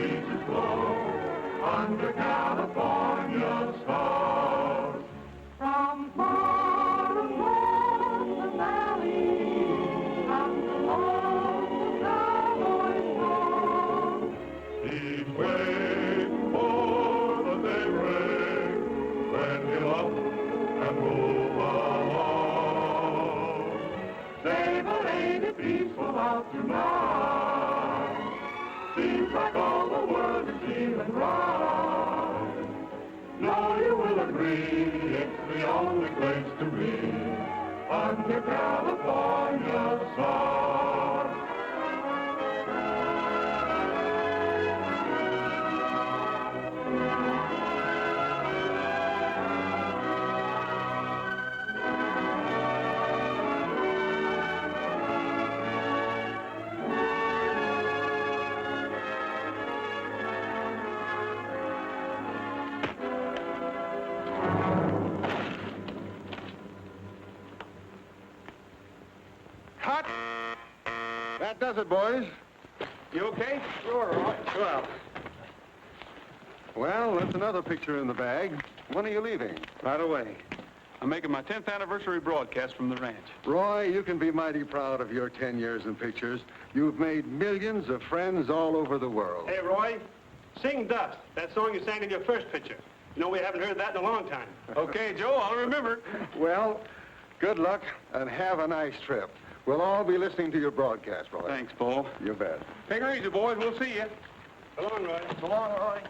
breezes blow under California stars. From far across the valley comes the lonesome cowboy's song. He's waiting for the daybreak when he'll up and move along. Save a lady peaceful out tonight. Seems like all the world is feeling right. No, you will agree, it's the only place to be under California stars. Cut! That does it, boys. You okay? Sure, Roy. Well, that's another picture in the bag. When are you leaving? Right away. I'm making my 10th anniversary broadcast from the ranch. Roy, you can be mighty proud of your 10 years in pictures. You've made millions of friends all over the world. Hey, Roy, sing Dust, that song you sang in your first picture. You know, we haven't heard that in a long time. Okay, Joe, I'll remember. Well, good luck and have a nice trip. We'll all be listening to your broadcast, Roy. Thanks, Paul. You bet. Take her easy, boys. We'll see you. So long, Roy. So long, Roy.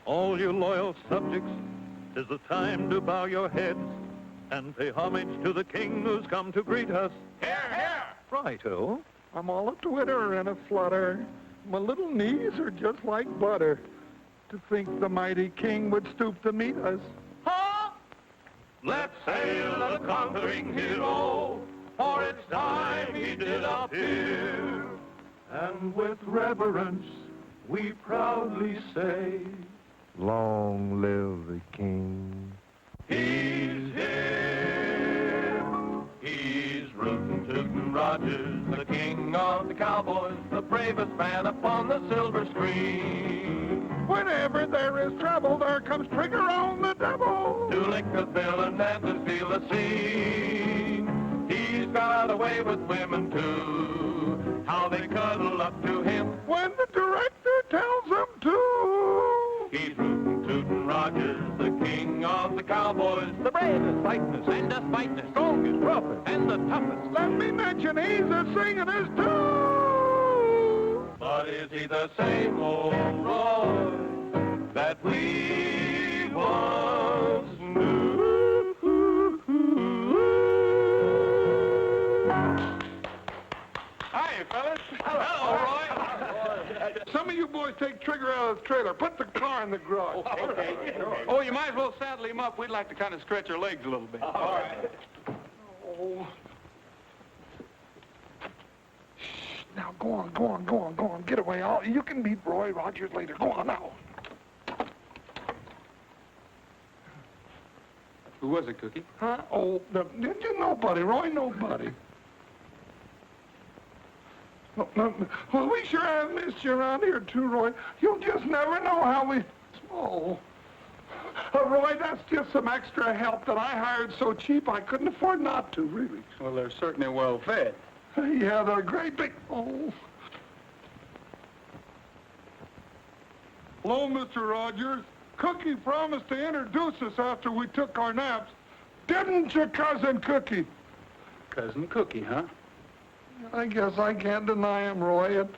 All you loyal subjects, 'tis the time to bow your heads and pay homage to the king who's come to greet us. Here, here! Righto. I'm all a twitter and a flutter. My little knees are just like butter. To think the mighty king would stoop to meet us. Ha! Let's hail the conquering hero, for it's time he did appear. And with reverence, we proudly say, Long live the king. he's here. He's rootin' tootin' Rogers, the king of the cowboys, the bravest man upon the silver screen. Whenever there is trouble, there comes Trigger on the double. To lick the villain and to feel the scene. He's got a way with women too, how they cuddle up to him When the director tells them to. He's rootin' tootin' Rogers, the king of the cowboys, the bravest, fightin'est, and the fightin'est, strongest, roughest, and the toughest. Let me mention he's a singing'est too. But is he the same old Roy that we once knew? Hi, fellas. Hello, Roy. Some of you boys take Trigger out of the trailer. Put the car in the garage. Okay. Oh, you might as well saddle him up. We'd like to kind of stretch our legs a little bit. All right. Oh. Shh, now go on. Get away. You can meet Roy Rogers later. Go on now. Who was it, Cookie? Huh? Oh, nobody, Roy, nobody. Well, we sure have missed you around here, too, Roy. You'll just never know how we... Oh. Roy, that's just some extra help that I hired so cheap I couldn't afford not to, really. Well, they're certainly well fed. Yeah, they're great big... Oh. Hello, Mr. Rogers. Cookie promised to introduce us after we took our naps. Didn't you, Cousin Cookie? Cousin Cookie, huh? I guess I can't deny him, Roy. It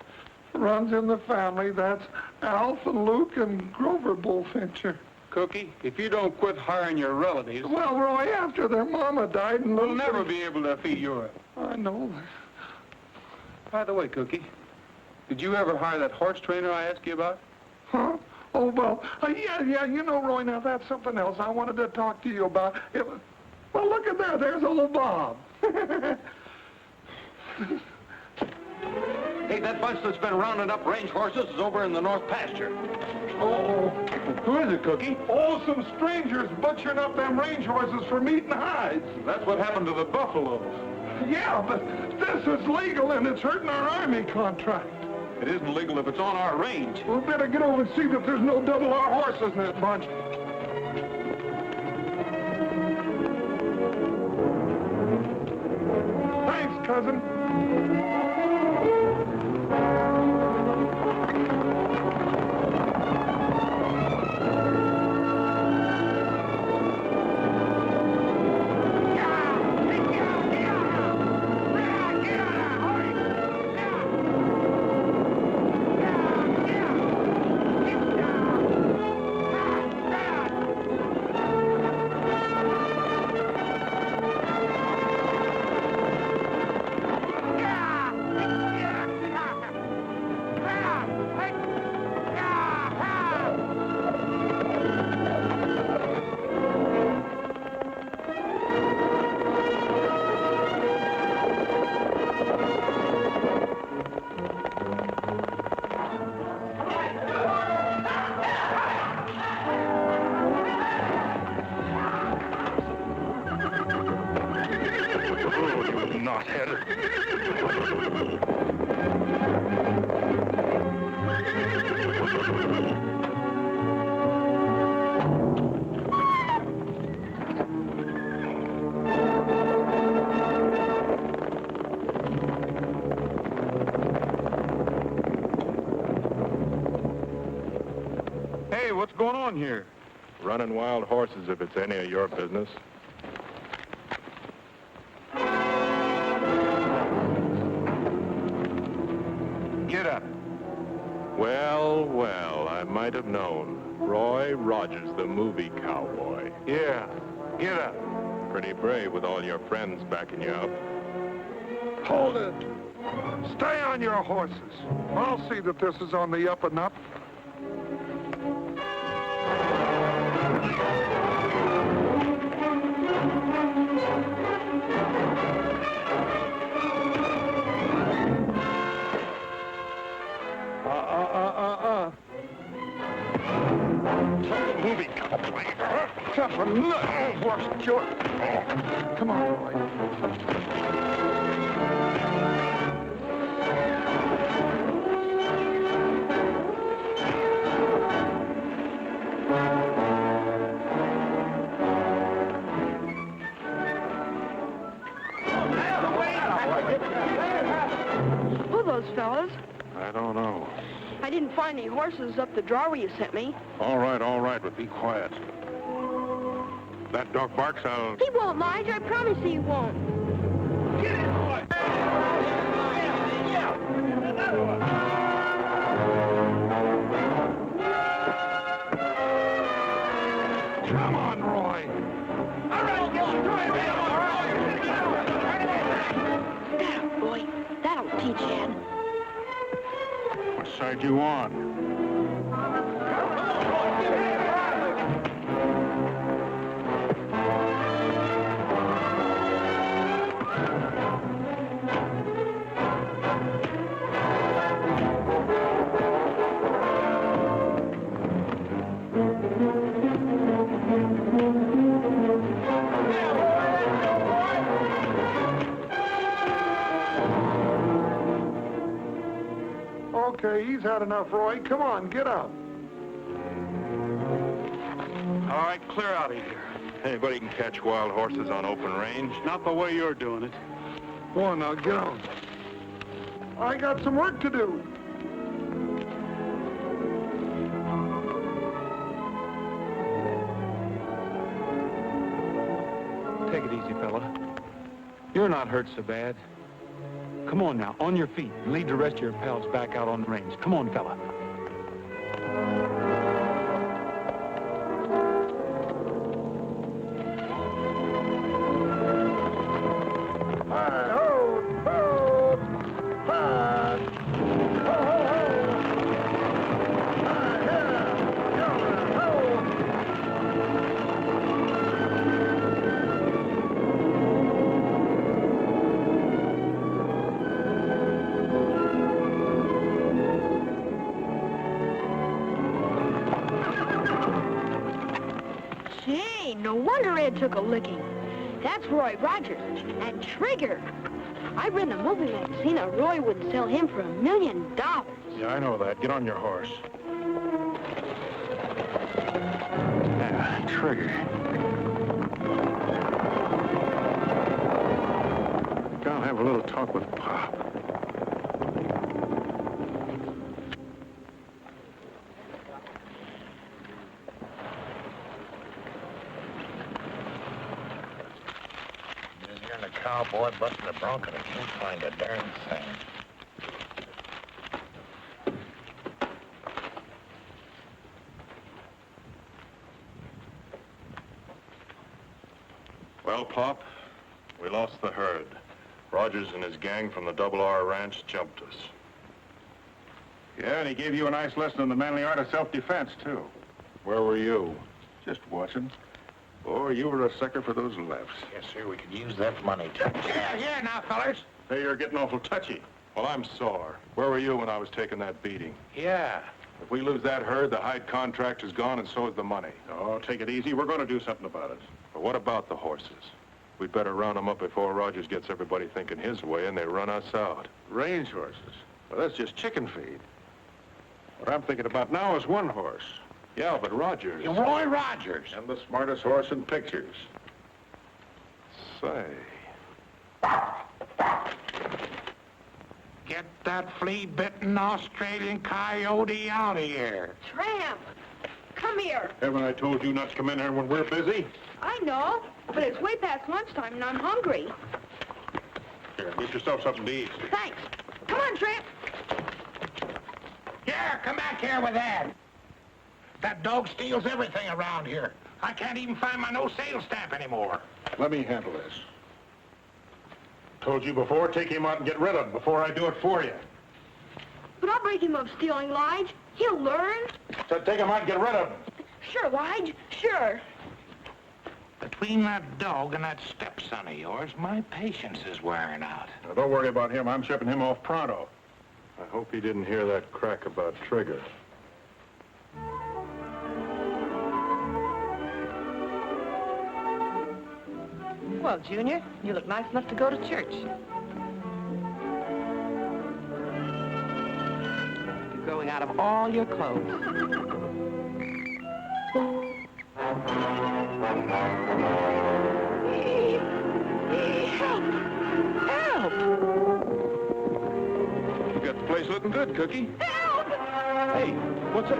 runs in the family. That's Alf and Luke and Grover Bullfincher. Cookie, if you don't quit hiring your relatives, Well, Roy, after their mama died and we'll Luke... never be able to feed your... I know. By the way, Cookie, did you ever hire that horse trainer I asked you about? Huh? Oh, well, yeah, you know, Roy, now that's something else I wanted to talk to you about. Well, look at there. There's old Bob. Hey, that bunch that's been rounding up range horses is over in the north pasture. Oh, Who is it, Cookie? oh, some strangers butchering up them range horses for meat and hides. That's what happened to the buffaloes. Yeah, but this is legal and it's hurting our army contract. It isn't legal if it's on our range. We'll better get over and see that there's no double R horses in that bunch. Thanks, cousin. Hey, what's going on here? Running wild horses if it's any of your business. Get up. Well, well, I might have known. Roy Rogers, the movie cowboy. Yeah, get up. Pretty brave with all your friends backing you up. Hold it. Stay on your horses. I'll see that this is on the up and up. Movie cowboy. Chapin, horse killer. Come on, Roy. Who are those fellas? I don't know. I didn't find any horses up the draw you sent me. All right, but be quiet. That dog barks, I'll... He won't, Lige. I promise he won't. Come on, Roy. Now, boy, that'll teach you. What side you on? Okay, he's had enough, Roy. Come on, get up. All right, clear out of here. Anybody can catch wild horses on open range. Not the way you're doing it. Go on now, get on. I got some work to do. Take it easy, fella. You're not hurt so bad. Come on now, on your feet. And lead the rest of your pals back out on the range. Come on, fella. No wonder Ed took a licking. That's Roy Rogers and Trigger. I read in a movie magazine that Roy would sell him for $1 million. Yeah, I know that. Get on your horse. Yeah, Trigger. Gotta have a little talk with Pop. Cowboy busting a bronco and can't find a darn thing. Well, Pop, we lost the herd. Rogers and his gang from the Double R Ranch jumped us. Yeah, and he gave you a nice lesson in the manly art of self-defense, too. Where were you? Just watching. Oh, you were a sucker for those lefts. Yes, sir, we could use that money, too. Yeah, now, fellas. Hey, you're getting awful touchy. Well, I'm sore. Where were you when I was taking that beating? Yeah. If we lose that herd, the hide contract is gone, and so is the money. Oh, take it easy. We're going to do something about it. But what about the horses? We'd better round them up before Rogers gets everybody thinking his way and they run us out. Range horses. Well, that's just chicken feed. What I'm thinking about now is one horse. Yeah, but Rogers... Roy Rogers. And the smartest horse in pictures. Say... Get that flea-bitten Australian coyote out of here. Tramp, come here. Haven't I told you not to come in here when we're busy? I know, but it's way past lunchtime and I'm hungry. Here, get yourself something to eat. Thanks. Come on, Tramp. Yeah, come back here with that. That dog steals everything around here. I can't even find my no-sale stamp anymore. Let me handle this. Told you before, take him out and get rid of him before I do it for you. But I'll break him of stealing, Lige. He'll learn. So take him out and get rid of him. Sure, Lige, sure. Between that dog and that stepson of yours, my patience is wearing out. Now, don't worry about him. I'm shipping him off pronto. I hope he didn't hear that crack about Trigger. Well, Junior, you look nice enough to go to church. You're growing out of all your clothes. Help! You got the place looking good, Cookie. Help! Hey, what's that?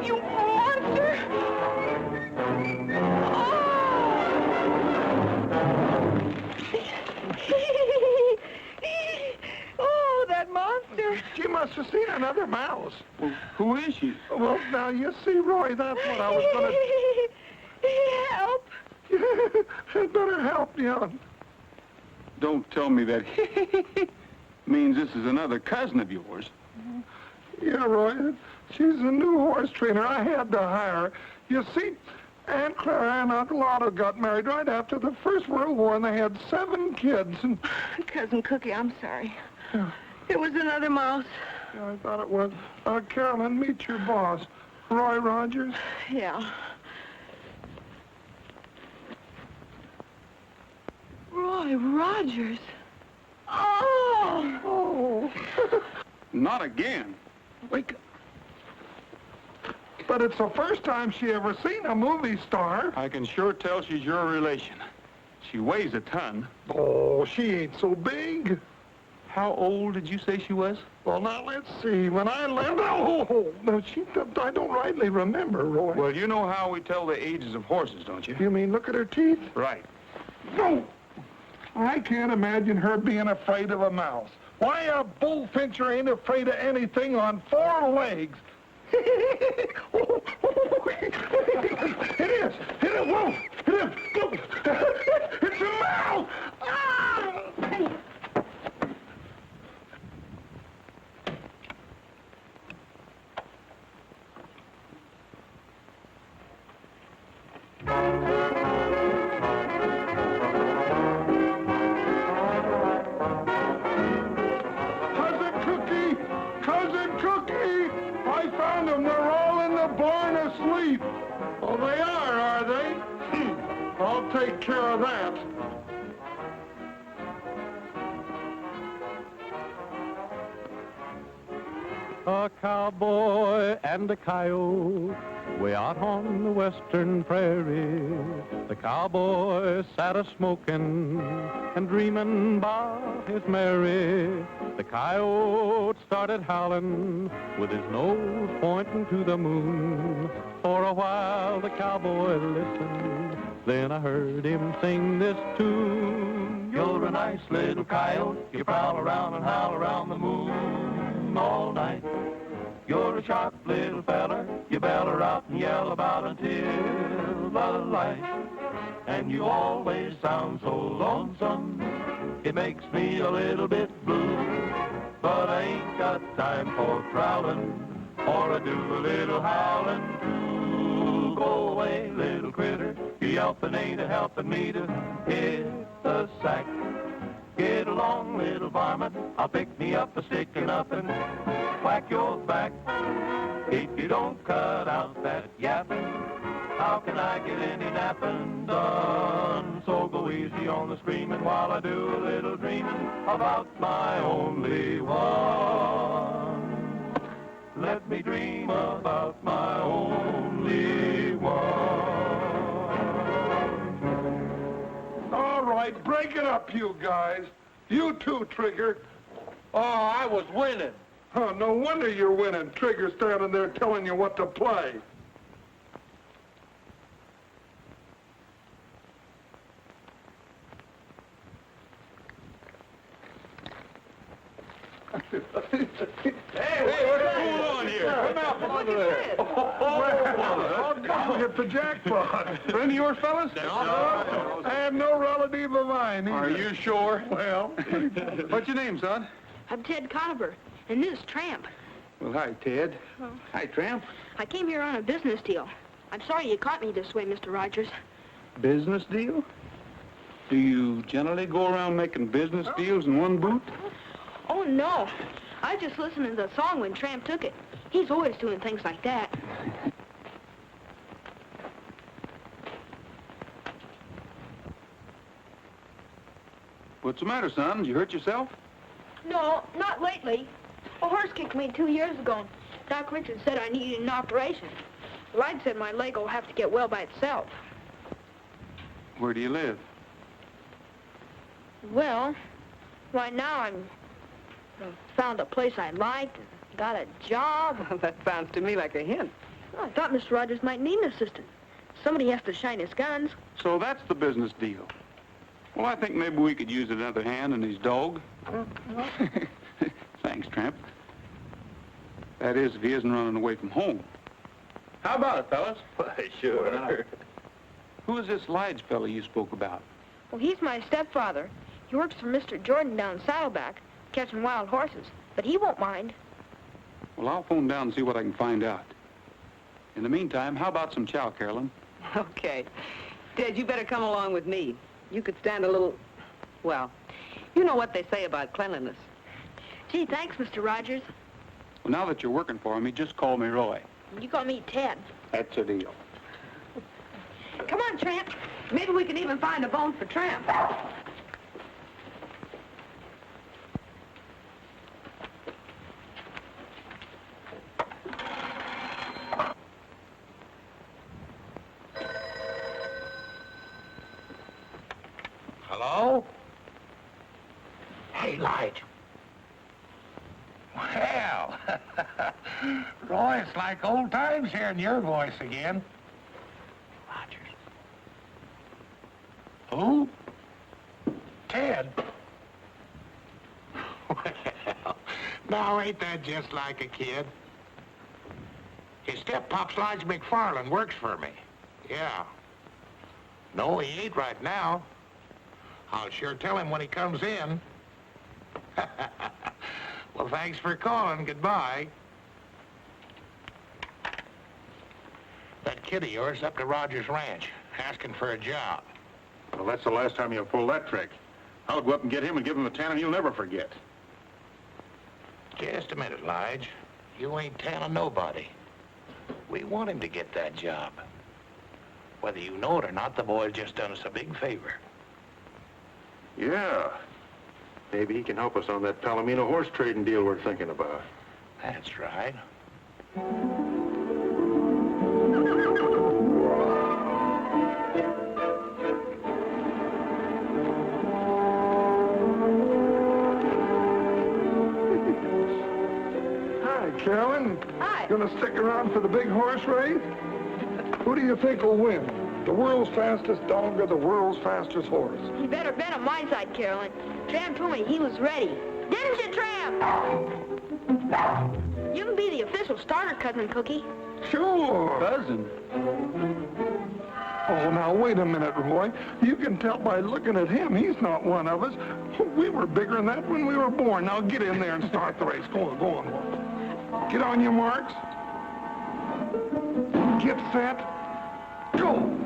You monster! Oh, that monster. She must have seen another mouse. Well, who is she? Well, now, you see, Roy, that's what I was going Help! to... I'd better help you. Don't tell me that means this is another cousin of yours. Yeah, Roy, she's a new horse trainer. I had to hire her. You see, Aunt Clara and Uncle Otto got married right after the First World War, and they had 7 kids. And Cousin Cookie, I'm sorry. Yeah. It was another mouse. Yeah, I thought it was. Carolyn, meet your boss, Roy Rogers. Yeah. Roy Rogers. Oh! Oh. Not again. Wake up. but it's the first time she ever seen a movie star. I can sure tell she's your relation. She weighs a ton. Oh, she ain't so big. How old did you say she was? Well, now, let's see. When I left... Oh, no, I don't rightly remember, Roy. Well, you know how we tell the ages of horses, don't you? You mean look at her teeth? Right. No! I can't imagine her being afraid of a mouse. Why, a bullfincher ain't afraid of anything on 4 legs. It is! It is! Whoa! It is! Whoa. It's a mouse! Ah! Cousin Cookie! I found them. They're all in the barn asleep. Oh, they are they? I'll take care of that. A cowboy and a coyote way out on the western prairie. The cowboy sat a-smoking and dreaming about his Mary. The coyote started howling with his nose pointing to the moon. For a while the cowboy listened, then I heard him sing this tune. You're a nice little coyote, you prowl around and howl around the moon all night. You're a sharp little feller, you beller out and yell about until the light. And you always sound so lonesome, it makes me a little bit blue. But I ain't got time for prowling, or I do a little howling too. Go away, little critter, you yelping ain't a helping me to hit the sack. Get along, little varmint, I'll pick me up a stick and up and whack your back. If you don't cut out that yapping, how can I get any napping done? So go easy on the screaming while I do a little dreaming about my only one. Let me dream about my only one. All right, break it up, you guys. You too, Trigger. Oh, I was winning. Oh, no wonder you're winning. Trigger standing there telling you what to play. Hey, what's going on here? Come out from under there. Well, God, hit the jackpot. Friend of yours, fellas? I am no relative of mine either. Are you sure? Well, What's your name, son? I'm Ted Carver, and this is Tramp. Well, hi, Ted. Oh. Hi, Tramp. I came here on a business deal. I'm sorry you caught me this way, Mr. Rogers. Business deal? Do you generally go around making business deals in one boot? Oh, no. I just listened to the song when Tramp took it. He's always doing things like that. What's the matter, son? Did you hurt yourself? No, not lately. A horse kicked me 2 years ago. Doc Richards said I needed an operation. Lige said my leg will have to get well by itself. Where do you live? Well, right now I'm found a place I liked and got a job. That sounds to me like a hint. I thought Mr. Rogers might need an assistant. Somebody has to shine his guns. So that's the business deal. Well, I think maybe we could use another hand in his dog. Thanks, Tramp. That is, if he isn't running away from home. How about it, fellas? Sure. Who is this Lige fellow you spoke about? Well, he's my stepfather. He works for Mr. Jordan down Saddleback, catching wild horses. But he won't mind. Well, I'll phone down and see what I can find out. In the meantime, how about some chow, Carolyn? Okay. Ted, you better come along with me. You could stand a little... Well, you know what they say about cleanliness. Gee, thanks, Mr. Rogers. Well, now that you're working for me, just call me Roy. You call me Ted. That's a deal. Come on, Tramp. Maybe we can even find a bone for Tramp. Hello? Hey, Lige. Well, Roy, it's like old times hearing your voice again. Rogers. Who? Ted. Well, now ain't that just like a kid? His step-pop's Lige McFarland, works for me. Yeah. No, he ain't right now. I'll sure tell him when he comes in. Well, thanks for calling. Goodbye. That kid of yours up to Rogers Ranch, asking for a job. Well, that's the last time you'll pull that trick. I'll go up and get him and give him a tanning you'll never forget. Just a minute, Lige. You ain't telling nobody. We want him to get that job. Whether you know it or not, the boy's just done us a big favor. Yeah. Maybe he can help us on that Palomino horse trading deal we're thinking about. That's right. Hi, Carolyn. Hi. Gonna stick around for the big horse race? Who do you think will win? The world's fastest dog or the world's fastest horse? You better bet on my side, Carolyn. Tramp told me he was ready. Didn't you, Tramp? You can be the official starter, Cousin Cookie. Sure. Cousin? Oh, now, wait a minute, Roy. You can tell by looking at him, he's not one of us. We were bigger than that when we were born. Now, get in there and start the race. Go on. Get on your marks. Get set. Go.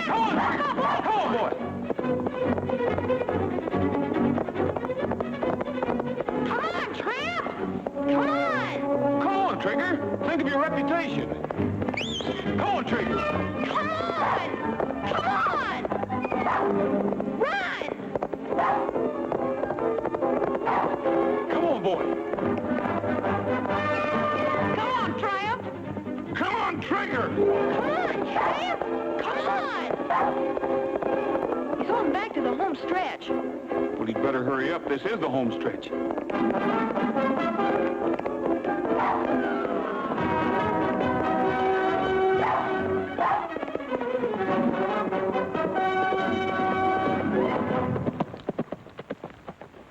Come on, boy! Come on, Tramp! Come on! Come on, Trigger! Think of your reputation. Come on, Trigger! Come on! Come on! Run! Come on, boy! Come on, Tramp! Come on, Trigger! Come on, Tramp! Come on! He's on back to the home stretch. Well, he'd better hurry up. This is the home stretch.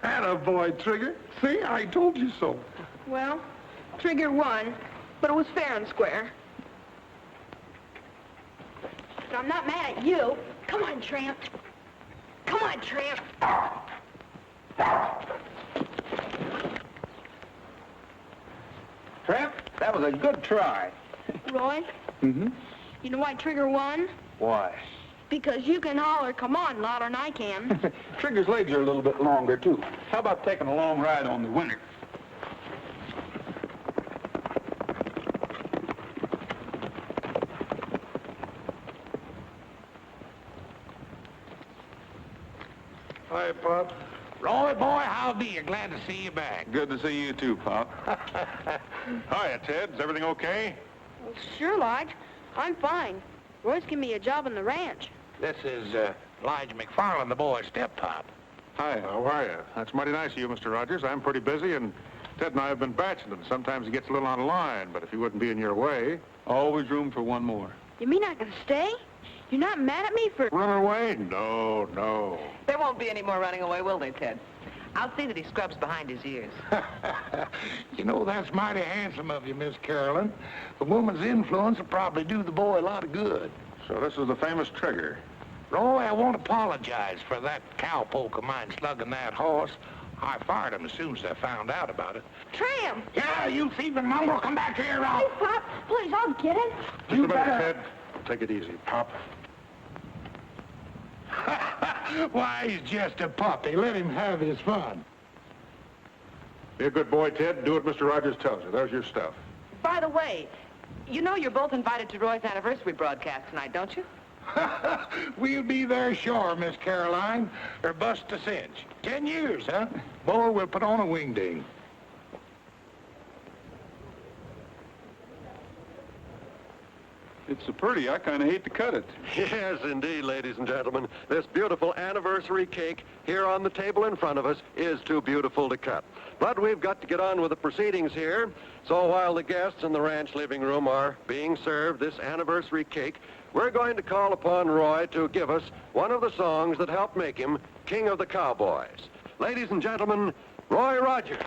Attaboy, Trigger. See, I told you so. Well, Trigger won, but it was fair and square. But I'm not mad at you. Come on, Tramp. Come on, Tramp. Tramp, that was a good try. Roy, Mm-hmm. you know why Trigger won? Why? Because you can holler, come on, louder than I can. Trigger's legs are a little bit longer, too. How about taking a long ride on the winner? Hi, Pop. Roy, boy, how be you? Glad to see you back. Good to see you, too, Pop. Hiya, Ted. Is everything okay? Well, sure, Lige. I'm fine. Roy's given me a job on the ranch. This is Lige McFarland, the boy's step-pop. Hi, how are you? That's mighty nice of you, Mr. Rogers. I'm pretty busy, and Ted and I have been batching, and sometimes he gets a little on line, but if he wouldn't be in your way... Always room for one more. You mean I can stay? You're not mad at me for... Run away? No, no. There won't be any more running away, will there, Ted? I'll see that he scrubs behind his ears. You know, that's mighty handsome of you, Miss Carolyn. The woman's influence will probably do the boy a lot of good. So this is the famous Trigger. Roy, I won't apologize for that cowpoke of mine slugging that horse. I fired him as soon as I found out about it. Tramp! Yeah, you thieving mongrel, come back here, Please, Pop. Please, I'll get it. Just a minute, Ted. Take it easy, Pop. Why, he's just a puppy. Let him have his fun. Be a good boy, Ted. Do what Mr. Rogers tells you. There's your stuff. By the way, you know you're both invited to Roy's anniversary broadcast tonight, don't you? We'll be there sure, Miss Caroline, or bust a cinch. 10 years, huh? Boy, we'll put on a wingding. It's so pretty, I kind of hate to cut it. Yes, indeed, ladies and gentlemen. This beautiful anniversary cake here on the table in front of us is too beautiful to cut. But we've got to get on with the proceedings here. So while the guests in the ranch living room are being served this anniversary cake, we're going to call upon Roy to give us one of the songs that helped make him King of the Cowboys. Ladies and gentlemen, Roy Rogers.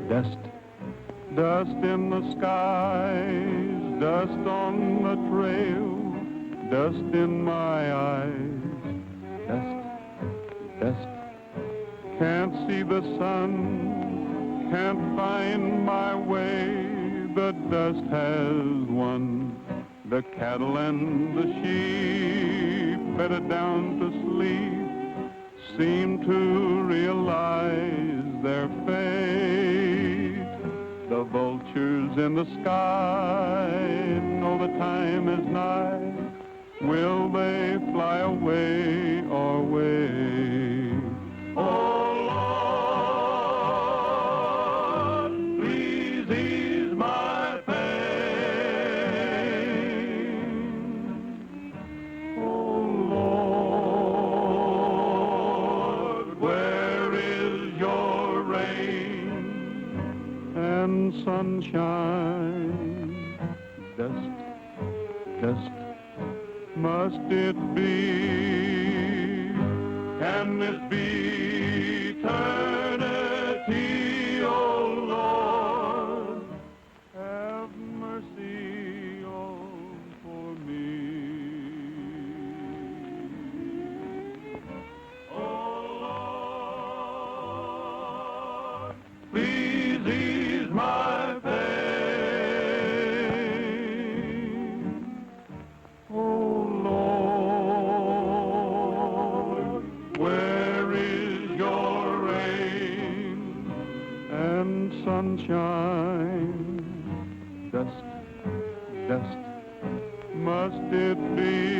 Dust, dust in the skies, dust on the trail, dust in my eyes. Dust, dust, can't see the sun, can't find my way. The dust has won, the cattle and the sheep, bedded down to sleep, seem to realize their fate. The vultures in the sky know the time is nigh. Will they fly away or wait? Oh, Lord, please ease my pain. Oh, Lord, where is your rain and sunshine? Dust, dust, must it be? Can this be eternity, oh Lord? Have mercy on for me. Oh Lord, please ease my pain. Oh Lord, where is your rain and sunshine? Dust, dust, must it be?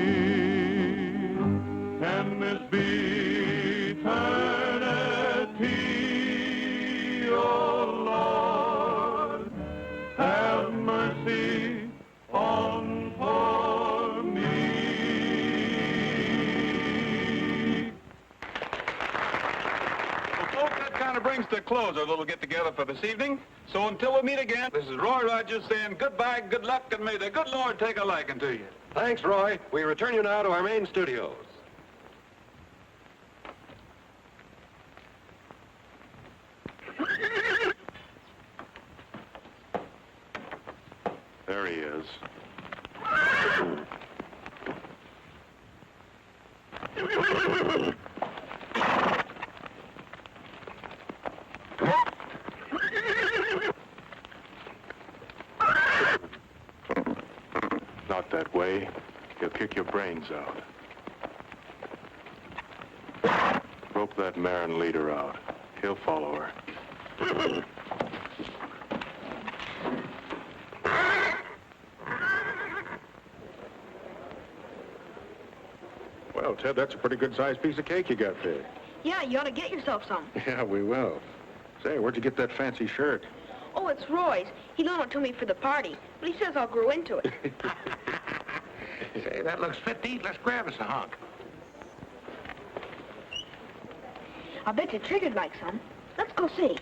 Can this be eternity, oh Lord? Have mercy on for me. Well, folks, that kind of brings to a close our little get-together for this evening. So until we meet again, this is Roy Rogers saying goodbye, good luck, and may the good Lord take a liking to you. Thanks, Roy. We return you now to our main studios. There he is. Not that way. He'll kick your brains out. Rope that mare and lead her out. He'll follow her. Well, Ted, that's a pretty good-sized piece of cake you got there. Yeah, you ought to get yourself some. Yeah, we will. Say, where'd you get that fancy shirt? Oh, it's Roy's. He loaned it to me for the party, but he says I'll grow into it. Say, that looks fit to eat. Let's grab us a hunk. I bet you Trigger'd like some. Let's go see.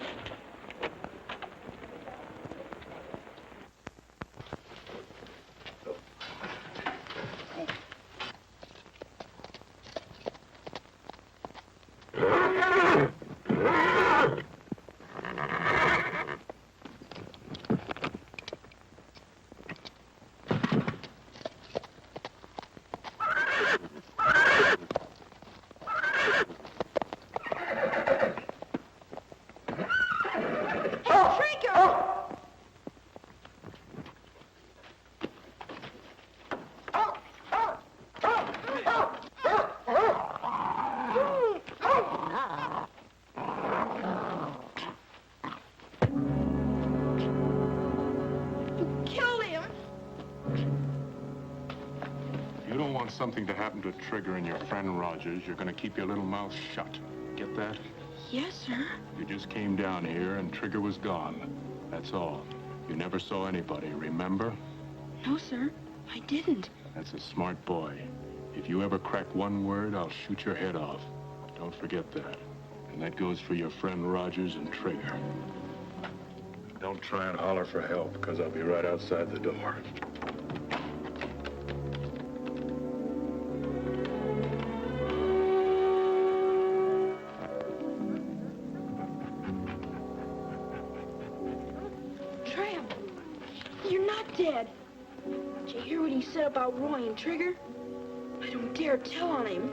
something to happen to Trigger and your friend Rogers, you're gonna keep your little mouth shut. Get that? Yes, sir. You just came down here and Trigger was gone. That's all. You never saw anybody, remember? No, sir. I didn't. That's a smart boy. If you ever crack one word, I'll shoot your head off. Don't forget that. And that goes for your friend Rogers and Trigger. Don't try and holler for help, because I'll be right outside the door. Tramp, you're not dead. Did you hear what he said about Roy and Trigger? I don't dare tell on him.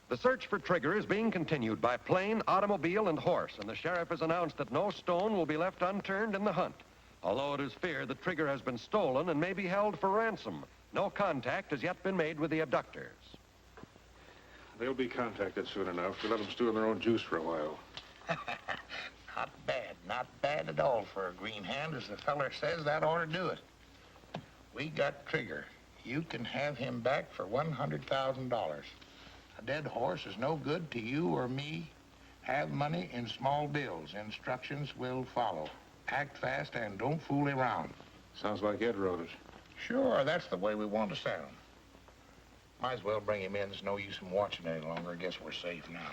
The search for Trigger is being continued by plane, automobile, and horse, and the sheriff has announced that no stone will be left unturned in the hunt. Although it is feared that Trigger has been stolen and may be held for ransom, no contact has yet been made with the abductors. They'll be contacted soon enough. We'll let them stew in their own juice for a while. Not bad at all for a green hand. As the feller says, that ought to do it. We got Trigger. You can have him back for $100,000. A dead horse is no good to you or me. Have money in small bills. Instructions will follow. Act fast and don't fool around. Sounds like Ed wrote it. Sure, that's the way we want to sound. Might as well bring him in. There's no use in watching any longer. I guess we're safe now.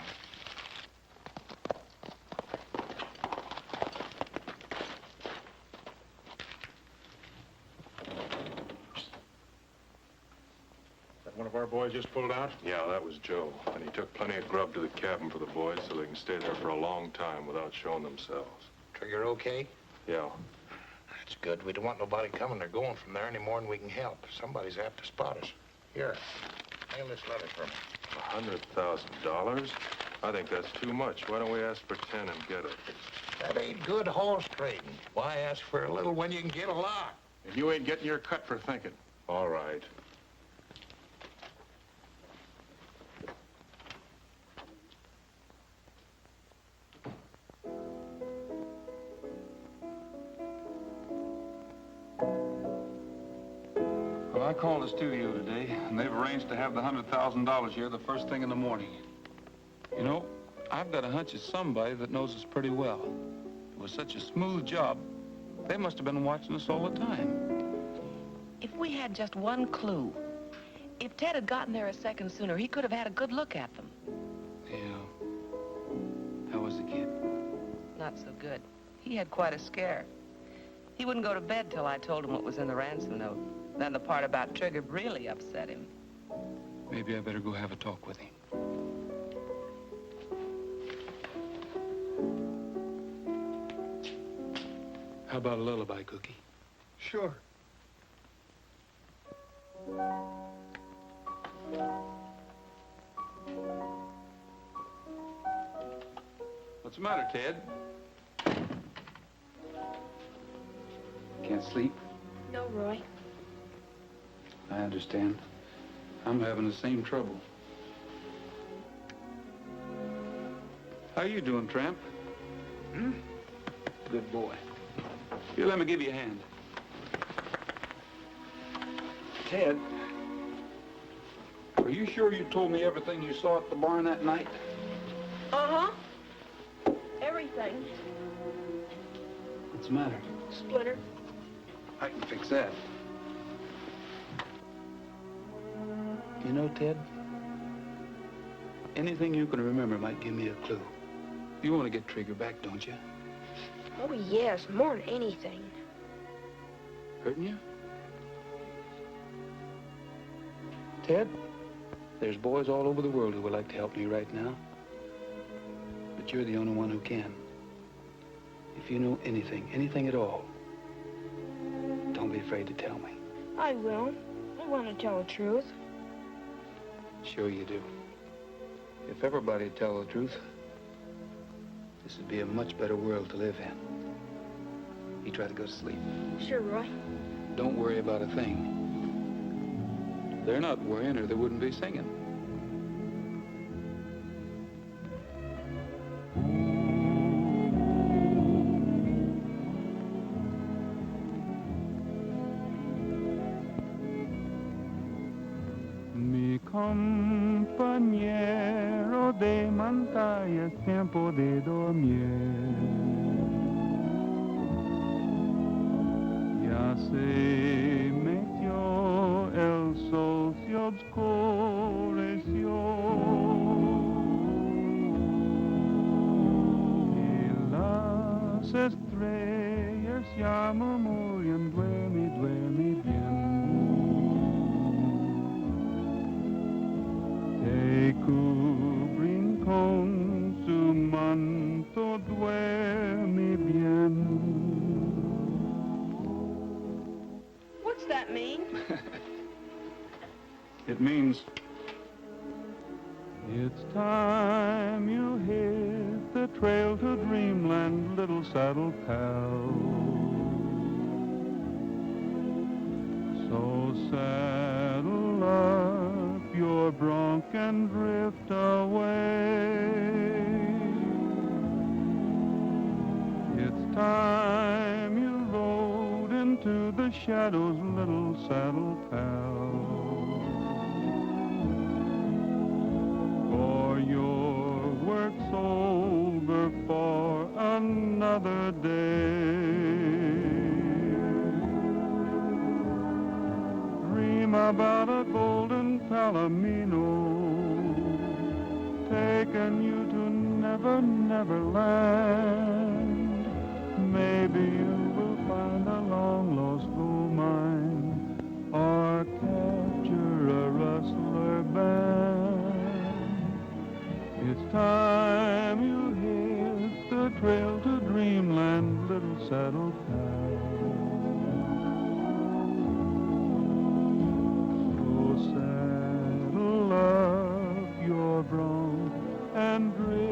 One of our boys just pulled out? Yeah, that was Joe. And he took plenty of grub to the cabin for the boys so they can stay there for a long time without showing themselves. Trigger okay? Yeah. That's good. We don't want nobody coming or going from there any more than we can help. Somebody's apt to spot us. Here, mail this letter for me. $100,000? I think that's too much. Why don't we ask for 10 and get it? That ain't good horse trading. Why ask for a little when you can get a lot? And you ain't getting your cut for thinking. All right. Well, I called the studio today, and they've arranged to have the $100,000 here the first thing in the morning. You know, I've got a hunch it's somebody that knows us pretty well. It was such a smooth job, they must have been watching us all the time. If we had just one clue, if Ted had gotten there a second sooner, he could have had a good look at them. Yeah. How was the kid? Not so good. He had quite a scare. He wouldn't go to bed till I told him what was in the ransom note. Then the part about Trigger really upset him. Maybe I better go have a talk with him. How about a lullaby, Cookie? Sure. What's the matter, Ted? Can't sleep? No, Roy. I understand. I'm having the same trouble. How you doing, Tramp? Good boy. Here, let me give you a hand. Ted, are you sure you told me everything you saw at the barn that night? Uh-huh. Everything. What's the matter? Splinter. I can fix that. You know, Ted, anything you can remember might give me a clue. You want to get Trigger back, don't you? Oh, yes, more than anything. Hurting you? Ted, there's boys all over the world who would like to help me right now. But you're the only one who can. If you know anything, anything at all, don't be afraid to tell me. I will. I want to tell the truth. Sure you do. If everybody would tell the truth, this would be a much better world to live in. You try to go to sleep. Sure, Roy. Don't worry about a thing. They're not worrying or they wouldn't be singing. Mi compañero de montaña, es tiempo de dormir. Ya se metió el sol, se oscureció. Y las estrellas ya murmuran, duerme, duerme bien. Te cubren con su manto, duerme bien. What's that mean? It means it's time you hit the trail to dreamland, little saddle pal. So saddle up your bronc and drift away. It's time you rode into the shadows, little saddle pal. For your work's over for another day. Dream about a golden palomino, taking you to Never, Never Land. Maybe you will find a long-lost gold mine or capture a rustler band. It's time you hit the trail to dreamland, little saddle pal. So saddle up your bronc and drift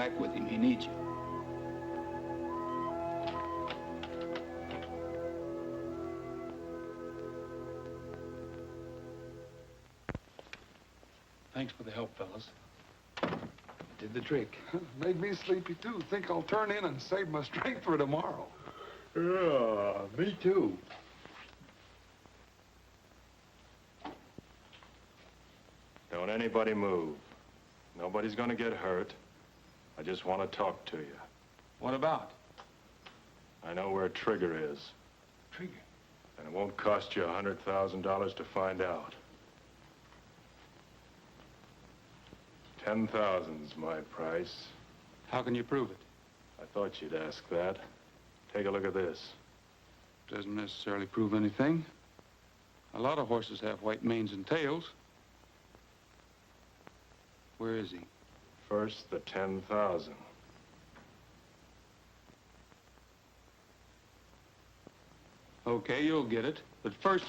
back with him. He needs you. Thanks for the help, fellas. Did the trick. Made me sleepy, too. Think I'll turn in and save my strength for tomorrow. Yeah, me too. Don't anybody move. Nobody's gonna get hurt. I just want to talk to you. What about? I know where Trigger is. Trigger? And it won't cost you $100,000 to find out. 10,000's my price. How can you prove it? I thought you'd ask that. Take a look at this. Doesn't necessarily prove anything. A lot of horses have white manes and tails. Where is he? First, the 10,000. Okay, you'll get it. But first...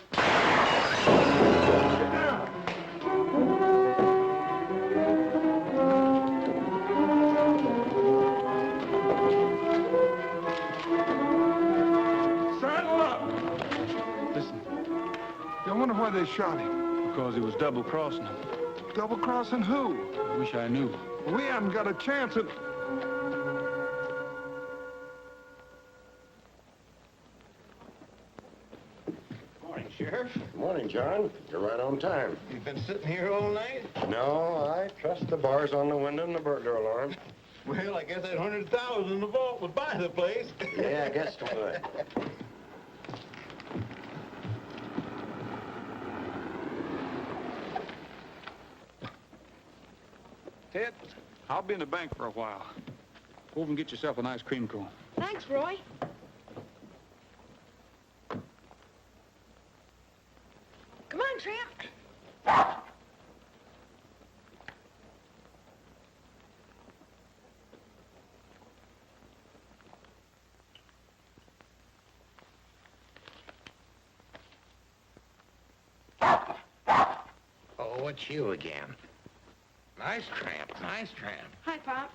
I wonder why they shot him. Because he was double-crossing them. Double-crossing who? I wish I knew. We haven't got a chance at... Morning, Sheriff. Morning, John. You're right on time. You've been sitting here all night? No, I trust the bars on the window and the burglar alarm. Well, I guess that 100,000 in the vault would buy the place. Yeah, I guess it would. Ted, I'll be in the bank for a while. Go over and get yourself an ice cream cone. Thanks, Roy. Come on, Tramp. Oh, it's you again. Nice tramp, nice tramp. Hi, Pop.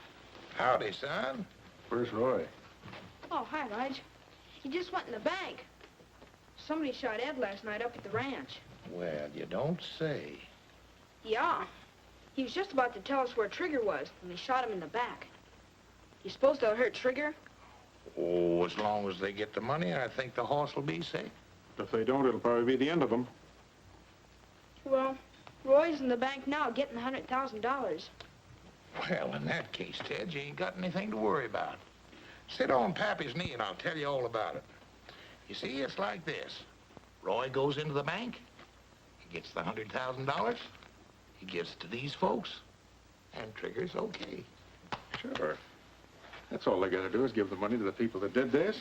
Howdy, son. Where's Roy? Oh, hi, Lige. He just went in the bank. Somebody shot Ed last night up at the ranch. Well, you don't say. Yeah. He was just about to tell us where Trigger was when they shot him in the back. You suppose they'll hurt Trigger? Oh, as long as they get the money, I think the horse will be safe. If they don't, it'll probably be the end of them. Well, Roy's in the bank now getting $100,000. Well, in that case, Ted, you ain't got anything to worry about. Sit on Pappy's knee and I'll tell you all about it. You see, it's like this. Roy goes into the bank. He gets the $100,000. He gives it to these folks. And Trigger's okay. Sure. That's all they gotta do is give the money to the people that did this.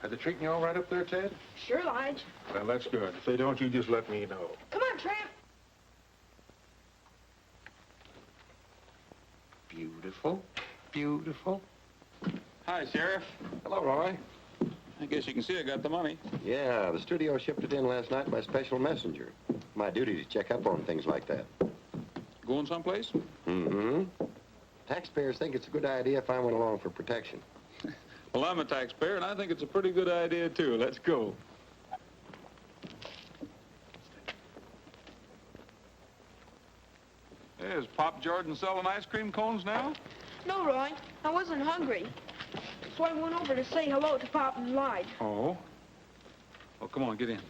Are they treating you all right up there, Ted? Sure, Lige. Well, that's good. If they don't, you just let me know. Come on, Tramp. Beautiful, beautiful. Hi, Sheriff. Hello, Roy. I guess you can see I got the money. Yeah, the studio shipped it in last night by special messenger. My duty to check up on things like that. Going someplace? Mm-hmm. Taxpayers think it's a good idea if I went along for protection. Well, I'm a taxpayer, and I think it's a pretty good idea, too. Let's go. Hey, is Pop Jordan selling ice cream cones now? No, Roy. I wasn't hungry. So I went over to say hello to Pop and Lige. Oh? Well, come on, get in.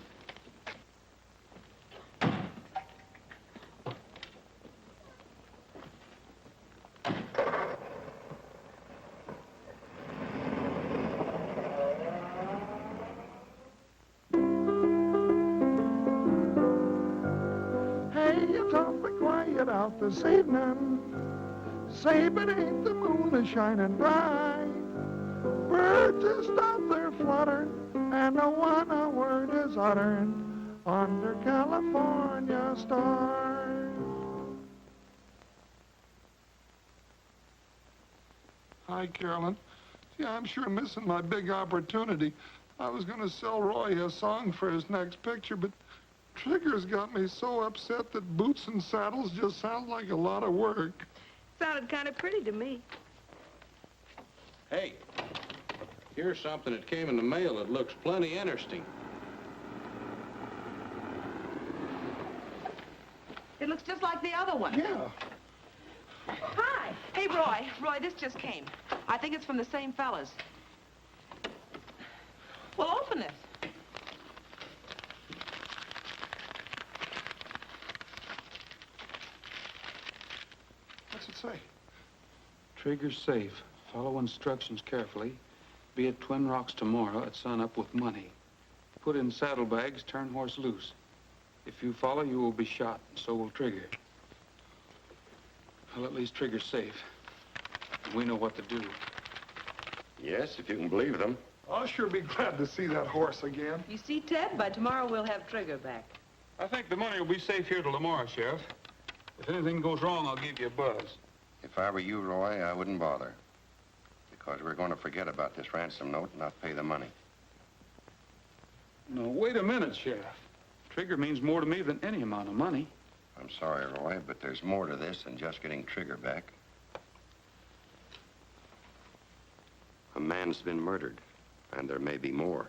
Hey, it's awfully quiet out this evening. Say, but ain't the moon a shining bright? Birds just out there fluttering, and no one a word is uttering under California stars. Hi, Carolyn. Yeah, I'm sure missing my big opportunity. I was going to sell Roy a song for his next picture, but Trigger's got me so upset that boots and saddles just sound like a lot of work. Sounded kind of pretty to me. Hey, here's something that came in the mail that looks plenty interesting. It looks just like the other one. Yeah. Hi. Hey, Roy. Roy, this just came. I think it's from the same fellas. Well, open it. What's it say? Trigger's safe. Follow instructions carefully. Be at Twin Rocks tomorrow at sunup with money. Put in saddlebags, turn horse loose. If you follow, you will be shot, and so will Trigger. Well, at least Trigger's safe. And we know what to do. Yes, if you can believe them. I'll sure be glad to see that horse again. You see, Ted, by tomorrow we'll have Trigger back. I think the money will be safe here till tomorrow, Sheriff. If anything goes wrong, I'll give you a buzz. If I were you, Roy, I wouldn't bother. Because we're going to forget about this ransom note and not pay the money. No, wait a minute, Sheriff. Trigger means more to me than any amount of money. I'm sorry, Roy, but there's more to this than just getting Trigger back. A man's been murdered, and there may be more.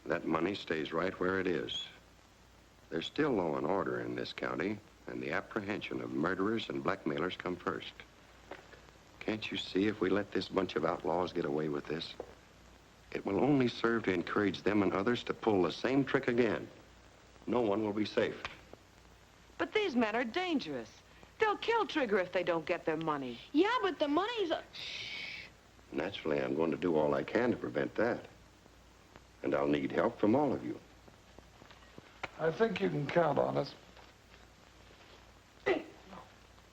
That money stays right where it is. There's still law and order in this county, and the apprehension of murderers and blackmailers come first. Can't you see if we let this bunch of outlaws get away with this, it will only serve to encourage them and others to pull the same trick again. No one will be safe. But these men are dangerous. They'll kill Trigger if they don't get their money. Yeah, but the money's a... Naturally, I'm going to do all I can to prevent that. And I'll need help from all of you. I think you can count on us.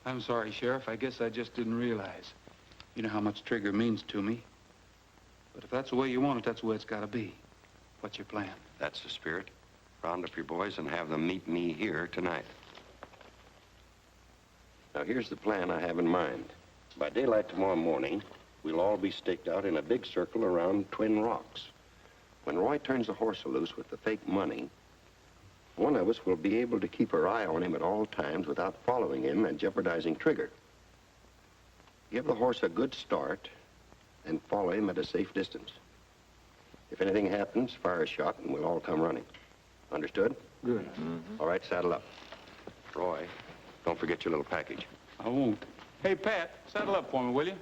I'm sorry, Sheriff. I guess I just didn't realize. You know how much Trigger means to me. But if that's the way you want it, that's the way it's got to be. What's your plan? That's the spirit. Round up your boys and have them meet me here tonight. Now, here's the plan I have in mind. By daylight tomorrow morning, we'll all be staked out in a big circle around Twin Rocks. When Roy turns the horse loose with the fake money, one of us will be able to keep our eye on him at all times without following him and jeopardizing Trigger. Give the horse a good start and follow him at a safe distance. If anything happens, fire a shot and we'll all come running. Understood? Good. All right, saddle up. Roy, don't forget your little package. I won't. Hey, Pat, saddle up for me, will you?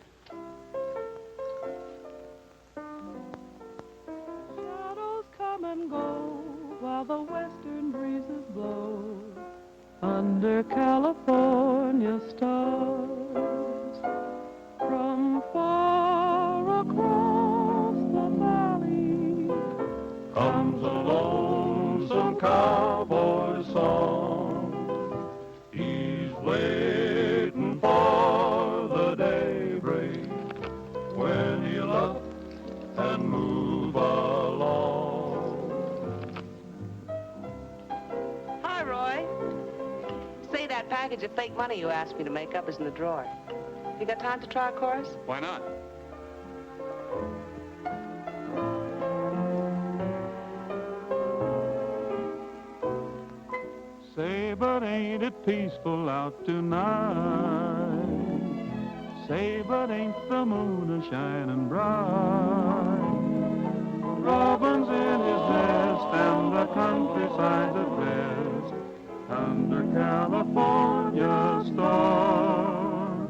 Shadows come and go while the western breezes blow under California stars. From far across the valley comes a lonesome cowboy song. He's waiting for the daybreak when he'll up and move along. Hi, Roy. Say, that package of fake money you asked me to make up is in the drawer. You got time to try a chorus? Why not? Say, but ain't it peaceful out tonight? Say, but ain't the moon a-shining bright? Robin's in his nest and the countryside's at rest under California stars.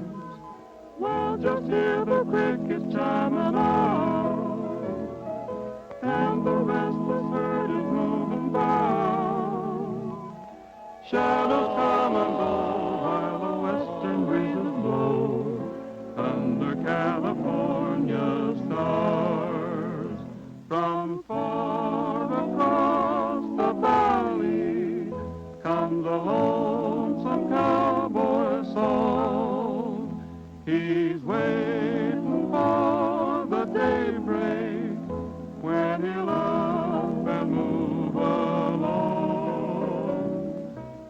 Well, just hear the crickets chiming out, and the restless herd is moving by. Shadows come and go while the western breezes blow under California stars. From far across the valley comes a lonesome cowboy song. He's waiting for the daybreak when he'll up and move along.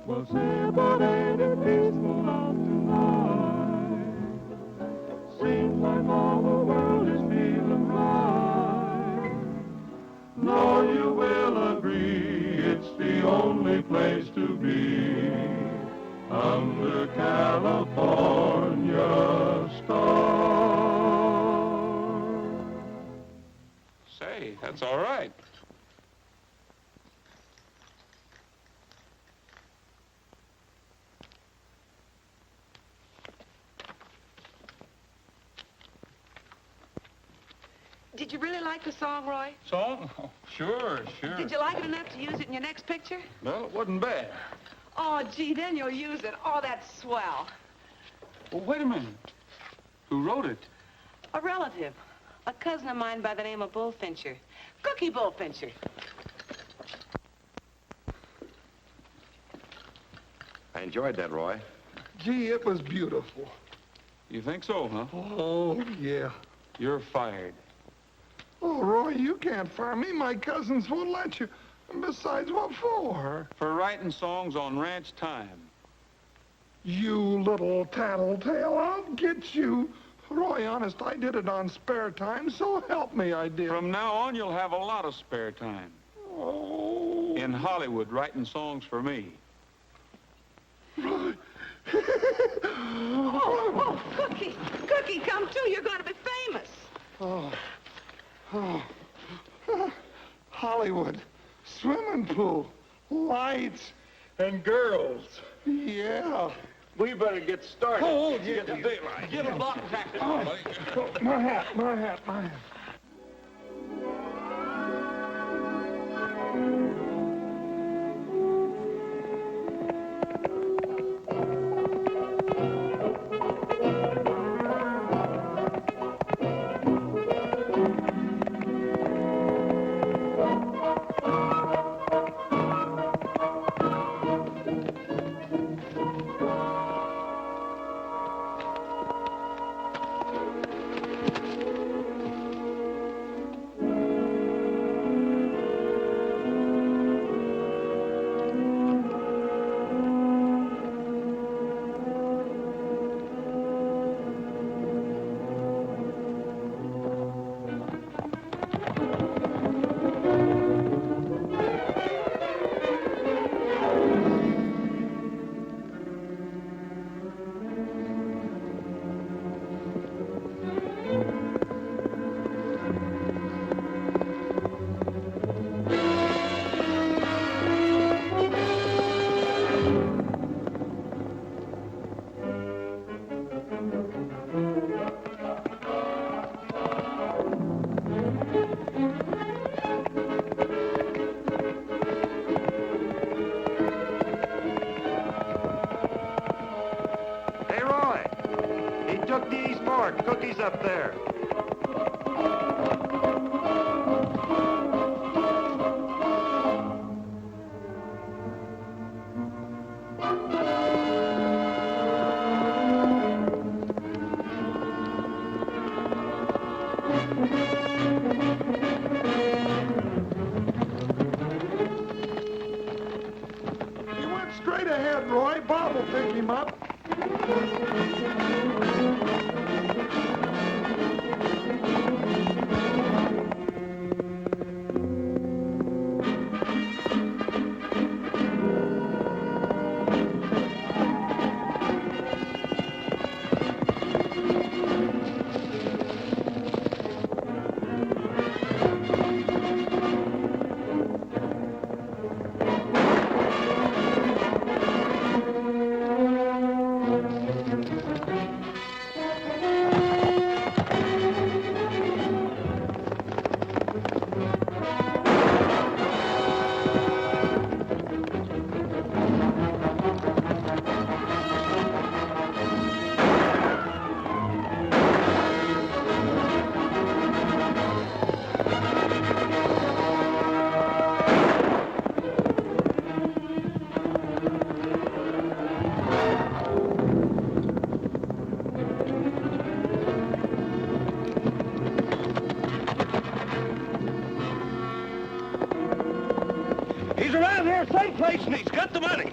Well, say, but ain't it peaceful out tonight? Seems like all the world is feeling right. No, you will agree it's the only place to be under California stars. Say, that's all right. Did you really like the song, Roy? Song? Oh, sure. Did you like it enough to use it in your next picture? Well, it wasn't bad. Oh, gee, then you'll use it. Oh, that's swell. Well, wait a minute. Who wrote it? A relative. A cousin of mine by the name of Bullfincher. Cookie Bullfincher. I enjoyed that, Roy. Gee, it was beautiful. You think so, huh? Oh, yeah. You're fired. Oh, Roy, you can't fire me. My cousins won't let you. And besides, what for? For writing songs on ranch time. You little tattletale, I'll get you. Roy, honest, I did it on spare time, so help me, I did. From now on, you'll have a lot of spare time. Oh. In Hollywood, writing songs for me. Roy. Oh, Cookie. Cookie, come too. You're going to be famous. Oh. Hollywood. Swimming pool. Lights. And girls. Yeah. We better get started. Oh, yeah. Get the daylight. Get a block practice, buddy. My hat. Cookie's up there. You went straight ahead, Roy. Bob will pick him up. He's around here someplace and he's got the money.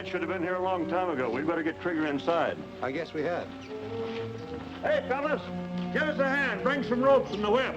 Lige should have been here a long time ago. We better get Trigger inside. I guess we had. Hey, fellas, give us a hand. Bring some ropes and the whip.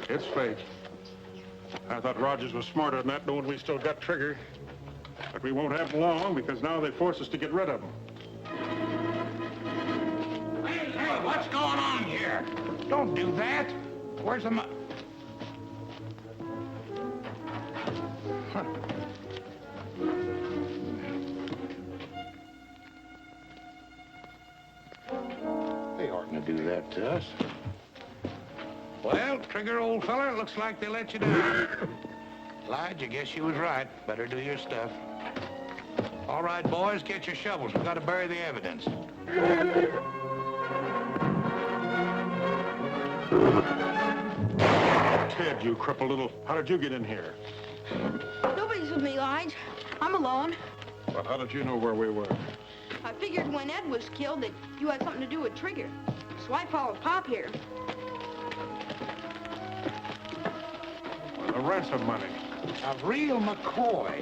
It's fake. I thought Rogers was smarter than that, knowing we still got Trigger. But we won't have him long, because now they force us to get rid of him. Hey, what's going on here? Don't do that. Where's the They oughtn't to do that to us. Well, Trigger, old feller, it looks like they let you down. Lige, I guess you was right. Better do your stuff. All right, boys, get your shovels. We've got to bury the evidence. Ted, you crippled little... How did you get in here? Nobody's with me, Lige. I'm alone. Well, how did you know where we were? I figured when Ed was killed that you had something to do with Trigger. So I followed Pop here. The ransom money. A real McCoy.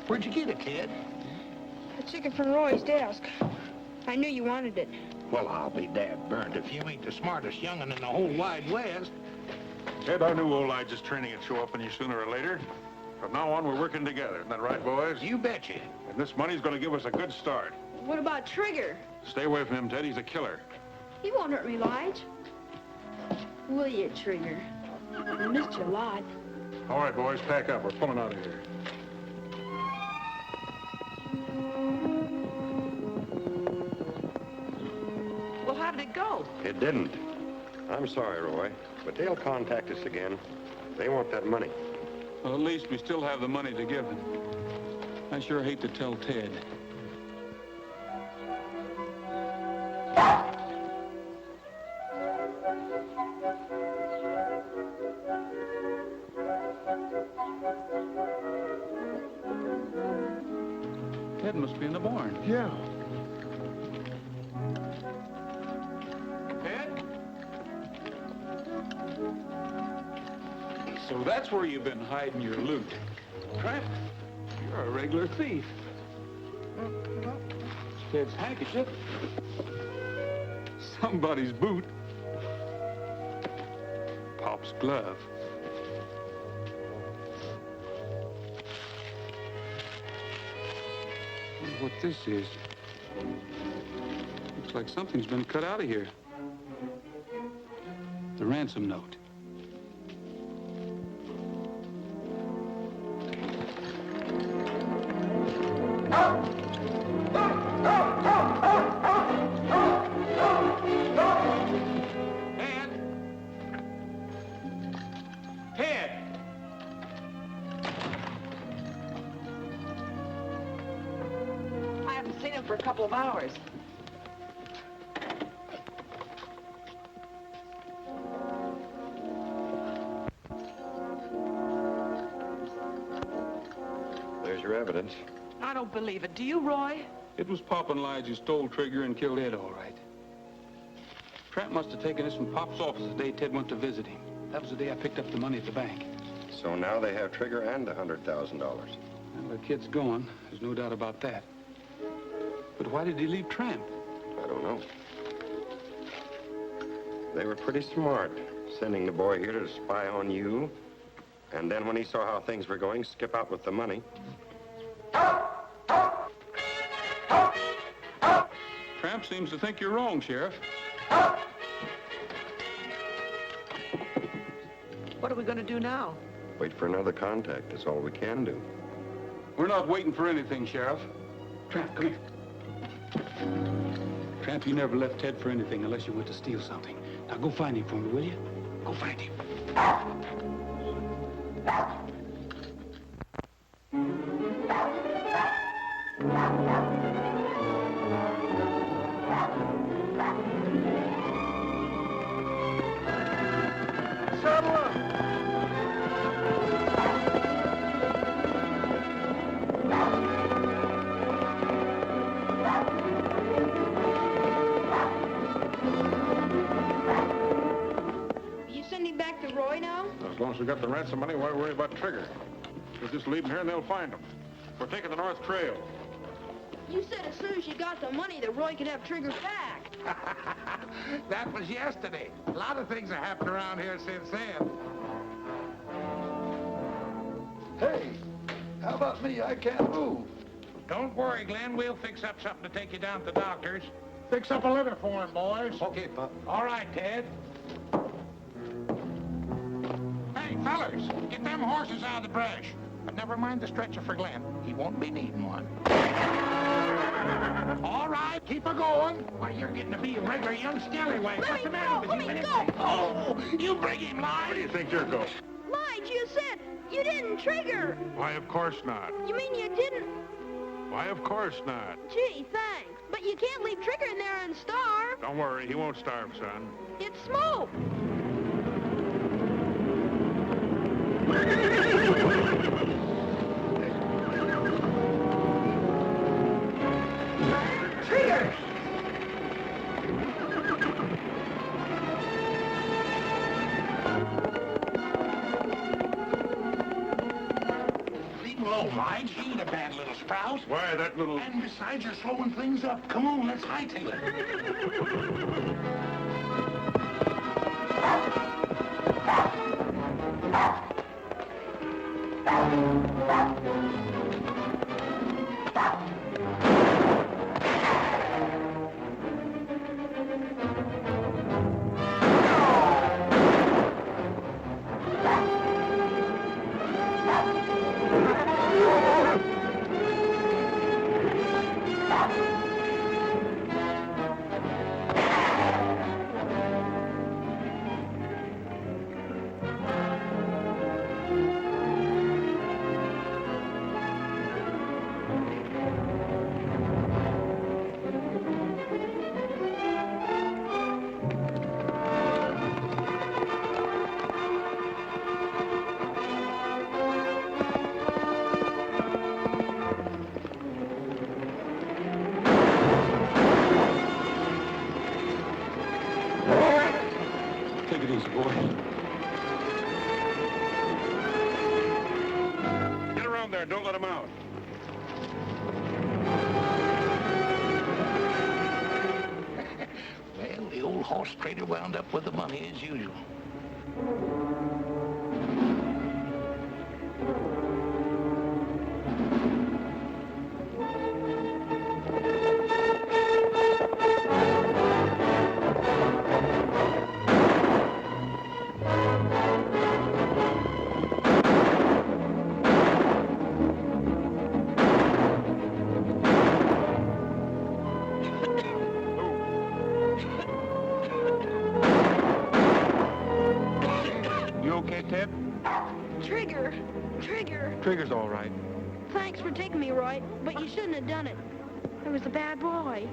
Where'd you get it, kid? I took it from Roy's desk. I knew you wanted it. Well, I'll be dad burned if you ain't the smartest young'un in the whole wide West. Ted, I knew old Lige's training would show up on you sooner or later. From now on, we're working together. Isn't that right, boys? You betcha. And this money's going to give us a good start. What about Trigger? Stay away from him, Ted. He's a killer. He won't hurt me, Lige. Will you, Trigger? I missed you a lot. All right, boys, pack up. We're pulling out of here. Well, how did it go? It didn't. I'm sorry, Roy, but they'll contact us again. They want that money. Well, at least we still have the money to give them. I sure hate to tell Ted. Ted must be in the barn. Yeah. Ted? So that's where you've been hiding your loot. Tramp, you're a regular thief. Ted's handkerchief. Somebody's boot. Pop's glove. Wonder what this is. Looks like something's been cut out of here. The ransom note. I haven't seen him for a couple of hours. There's your evidence. I don't believe it. Do you, Roy? It was Pop and Lige who stole Trigger and killed Ed, all right. Tramp must have taken this from Pop's office the day Ted went to visit him. That was the day I picked up the money at the bank. So now they have Trigger and the $100,000. Well, the kid's gone. There's no doubt about that. But why did he leave Tramp? I don't know. They were pretty smart, sending the boy here to spy on you. And then when he saw how things were going, skip out with the money. Tramp seems to think you're wrong, Sheriff. What are we going to do now? Wait for another contact. That's all we can do. We're not waiting for anything, Sheriff. Tramp, come here. Tramp, you never left Ted for anything unless you went to steal something. Now go find him for me, will you? Go find him. You sending back to Roy now? As long as we got the ransom money, why worry about Trigger? We'll just leave him here and they'll find him. We're taking the North Trail. You said as soon as you got the money that Roy could have Trigger back. That was yesterday. A lot of things have happened around here since then. Hey, how about me? I can't move. Don't worry, Glenn. We'll fix up something to take you down to the doctor's. Fix up a litter for him, boys. Okay, Pop. All right, Ted. Hey, fellas, get them horses out of the brush. But never mind the stretcher for Glenn. He won't be needing one. All right, keep a-going. Why, you're getting to be a regular young scallywag. What's the matter with you? Let me go. Oh, you bring him, Lige. Where do you think you're going? Lige, you said you didn't trigger. Why, of course not. You mean you didn't? Why, of course not. Gee, thanks. But you can't leave Trigger in there and starve. Don't worry, he won't starve, son. It's smoke. Trigger! Leave him alone, Lige. He ain't a bad little sprout. Why, that little... And besides, you're slowing things up. Come on, let's hightail it. Take it easy, boy. Get around there, don't let him out. Well, the old horse trader wound up with the money as usual. okay, Ted? Trigger! Trigger! Trigger's all right. Thanks for taking me, Roy, but you shouldn't have done it. I was a bad boy.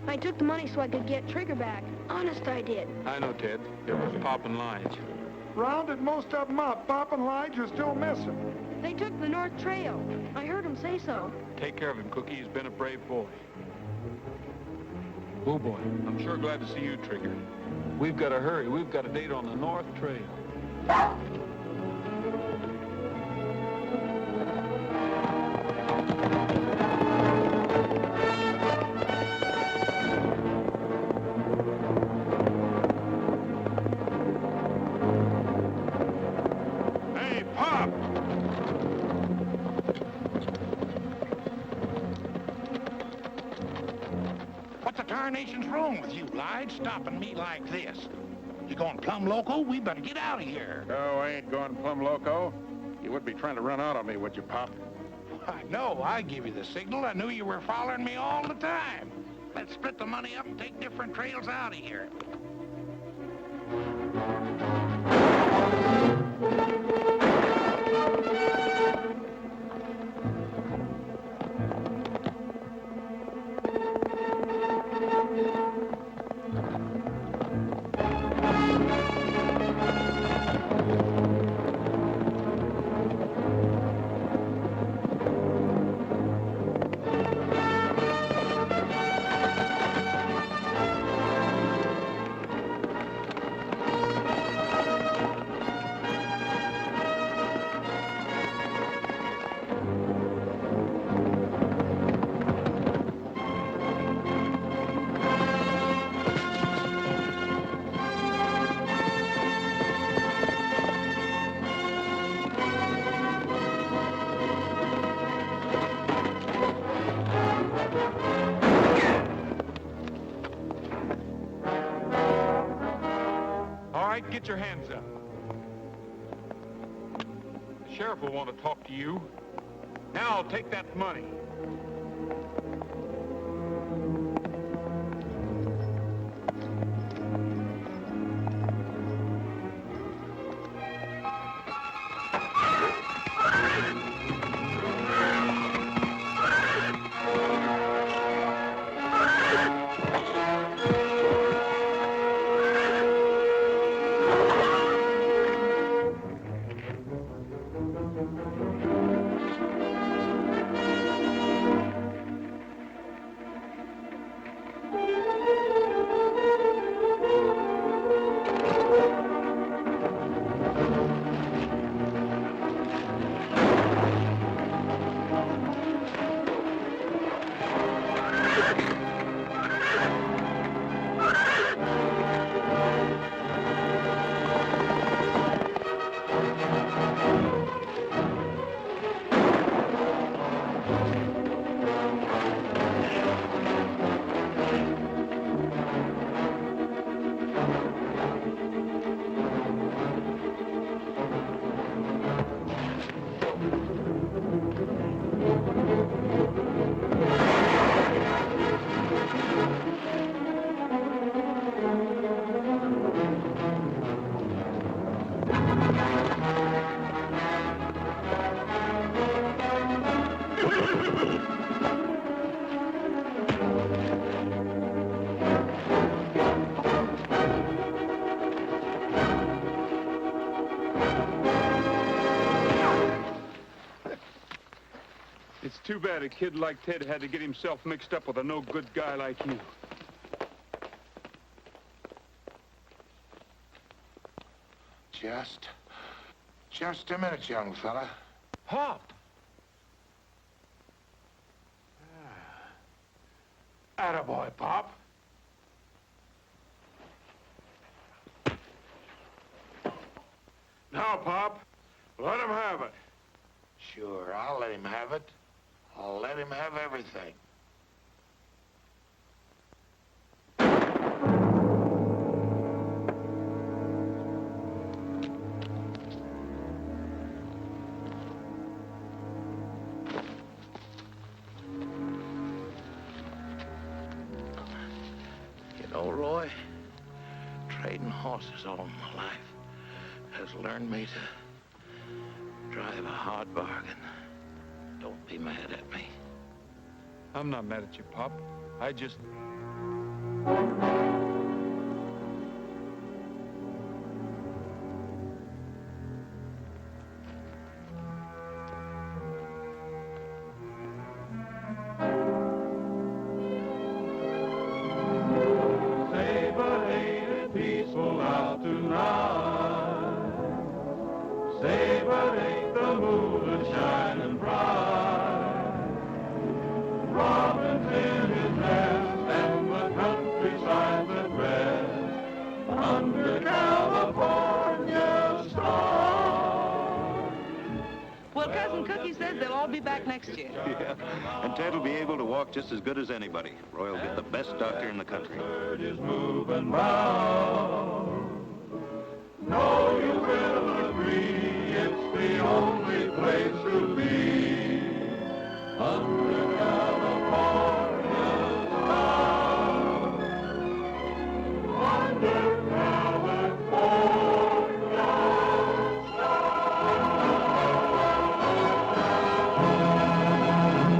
I took the money so I could get Trigger back. Honest, I did. I know, Ted. It was Pop and Lige. Rounded most of them up. Pop and Lige are still missing. They took the North Trail. I heard them say so. Take care of him, Cookie. He's been a brave boy. Oh, boy. I'm sure glad to see you, Trigger. We've got to hurry. We've got a date on the North Trail. Hey, Pop! What the tarnation's wrong with you, Lige, stopping me like this? You going plumb loco? We better get out of here. Oh, I ain't going plumb loco. You would be trying to run out on me, would you, Pop? I know. I give you the signal. I knew you were following me all the time. Let's split the money up and take different trails out of here. Get your hands up. The sheriff will want to talk to you. Now take that money. It's too bad a kid like Ted had to get himself mixed up with a no-good guy like you. Just a minute, young fella. Pop! Attaboy, Pop. Now, Pop, let him have it. Sure, I'll let him have it. I'll let him have everything. You know, Roy, trading horses all my life has learned me to drive a hard bargain. Don't be mad at me. I'm not mad at you, Pop. I just... Cookie says they'll all be back next year. Yeah, and Ted will be able to walk just as good as anybody. Roy will get the best doctor in the country. Bird is moving round. No, you will